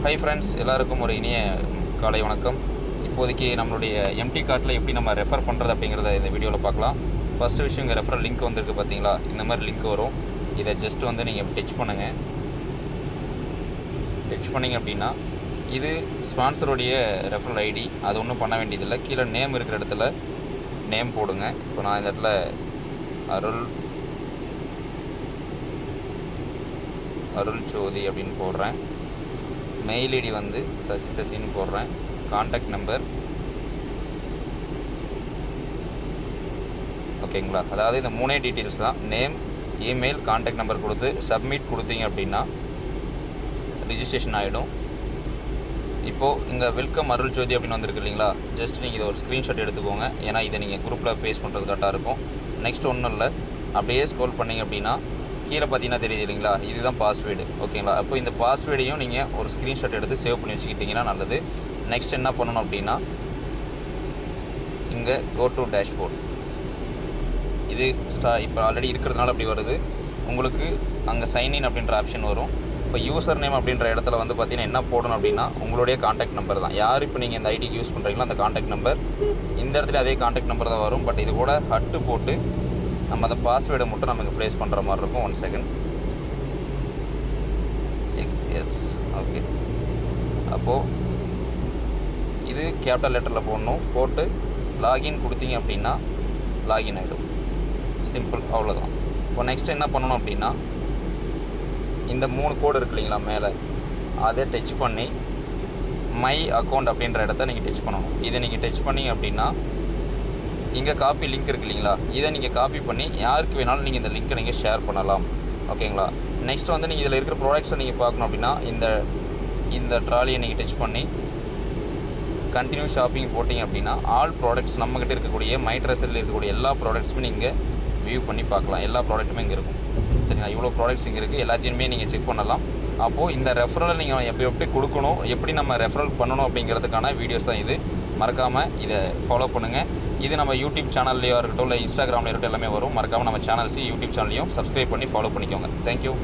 Hi friends, எல்லாருக்கும் ஒரு இனிய காலை வணக்கம். இப்போதைக்கு நம்மளுடைய எம்டி கார்ட்டில் எப்படி நம்ம ரெஃபர் பண்ணுறது அப்படிங்கிறத இந்த வீடியோவில் பார்க்கலாம். ஃபஸ்ட்டு விஷயம், இங்கே ரெஃபரல் லிங்க் வந்திருக்கு பார்த்தீங்களா? இந்த மாதிரி லிங்க் வரும். இதை ஜஸ்ட் வந்து நீங்கள் டச் பண்ணுங்கள். டச் பண்ணிங்க அப்படின்னா இது ஸ்பான்சருடைய ரெஃபரல் ஐடி. அது ஒன்றும் பண்ண வேண்டியதில்லை. கீழே நேம் இருக்கிற இடத்துல நேம் போடுங்க. இப்போ நான் இந்த இடத்துல அருள் ஜோதி அப்படின்னு போடுறேன். மெயில் ஐடி வந்து சசின்னு போடுறேன். கான்டாக்ட் நம்பர் ஓகேங்களா? அதாவது இந்த மூணே டீட்டெயில்ஸ் தான். நேம், இமெயில், கான்டாக்ட் நம்பர் கொடுத்து சப்மிட் கொடுத்தீங்க அப்படின்னா ரிஜிஸ்ட்ரேஷன் ஆகிடும். இப்போது இங்கே வெல்கம் அருள் ஜோதி அப்படின்னு வந்திருக்கு இல்லைங்களா? ஜஸ்ட் நீங்கள் இதை ஒரு ஸ்க்ரீன்ஷாட் எடுத்துக்கோங்க. ஏன்னா இதை நீங்கள் குரூப்பில் பேஸ் பண்ணுறது கரெக்டாக இருக்கும். நெக்ஸ்ட் ஒன்றும் இல்லை, அப்படியே ஸ்க்ரோல் பண்ணிங்க அப்படின்னா கீழே பார்த்தீங்கன்னா தெரியுது இல்லைங்களா? இதுதான் பாஸ்வேர்டு. ஓகேங்களா? அப்போ இந்த பாஸ்வேர்டையும் நீங்கள் ஒரு ஸ்க்ரீன்ஷாட் எடுத்து சேவ் பண்ணி வச்சுக்கிட்டிங்கன்னா நல்லது. நெக்ஸ்ட் என்ன பண்ணணும் அப்படின்னா, இங்கே கோ டு டேஷ்போர்ட். இது இப்போ ஆல்ரெடி இருக்கிறதுனால அப்படி வருது. உங்களுக்கு அங்கே சைன்இன் அப்படின்ற ஆப்ஷன் வரும். இப்போ யூசர் நேம் அப்படின்ற இடத்துல வந்து பார்த்தீங்கன்னா என்ன போடணும் அப்படின்னா, உங்களுடைய கான்டாக்ட் நம்பர் தான். யார் இப்போ நீங்கள் இந்த ஐடிக்கு யூஸ் பண்ணுறீங்களோ அந்த கான்டாக்ட் நம்பர். இந்த இடத்துல அதே கான்டாக்ட் நம்பர் தான் வரும். பட் இது கூட ஹட்டு போட்டு நம்ம அந்த பாஸ்வேர்டை மட்டும் நமக்கு ப்ளேஸ் பண்ணுற மாதிரி இருக்கும். 1 செகண்ட். S okay. அப்போது இது கேபிட்டல் லெட்டரில் போடணும். போட்டு லாகின் கொடுத்தீங்க அப்படின்னா லாகின் ஆகிடும். சிம்பிள், அவ்வளோதான். இப்போ நெக்ஸ்ட் என்ன பண்ணணும் அப்படின்னா, இந்த 3 கோடு இருக்கு இல்லைங்களா மேலே, அதை டச் பண்ணி மை அக்கௌண்ட் அப்படின்ற இடத்த நீங்கள் டச் பண்ணணும். இதை நீங்கள் டச் பண்ணிங்க அப்படின்னா இங்கே காப்பி லிங்க் இருக்குது இல்லைங்களா? இதை நீங்கள் காப்பி பண்ணி யாருக்கு வேணாலும் நீங்கள் இந்த லிங்க்கை நீங்கள் ஷேர் பண்ணலாம். ஓகேங்களா? நெக்ஸ்ட் வந்து நீங்கள் இதில் இருக்கிற ப்ராடக்ட்ஸை நீங்கள் பார்க்கணும் அப்படின்னா இந்த ட்ராலியை நீங்கள் டச் பண்ணி கண்டினியூ ஷாப்பிங் போட்டிங்க அப்படின்னா ஆல் ப்ராடக்ட்ஸ் நம்மக்கிட்ட இருக்கக்கூடிய மை ட்ரெஸ்ஸில் இருக்கக்கூடிய எல்லா ப்ராடக்ட்ஸுமே நீங்கள் வியூ பண்ணி பார்க்கலாம். எல்லா ப்ராடக்ட்டுமே இங்கே இருக்கும். சரிங்களா? இவ்வளோ ப்ராடக்ட்ஸ் இங்கே இருக்குது. எல்லாத்தையுமே நீங்கள் செக் பண்ணலாம். அப்போது இந்த ரெஃபரலை நீங்கள் எப்படி கொடுக்கணும், எப்படி நம்ம ரெஃபரல் பண்ணணும் அப்படிங்கிறதுக்கான வீடியோஸ் தான் இது. மறக்காமல் இதை ஃபாலோ பண்ணுங்கள். இது நம்ம யூடியூப் சேனல்லையோ இருக்கட்டும், இல்லை இன்ஸ்டாகிராம்லையோ இருக்கட்டும், எல்லாமே வரும். மறக்காமல் நம்ம சேனல்ஸையும் யூடியூப் சேனல்லையும் சப்ஸ்கிரைப் பண்ணி ஃபாலோ பண்ணிக்கோங்க. தேங்க்யூ.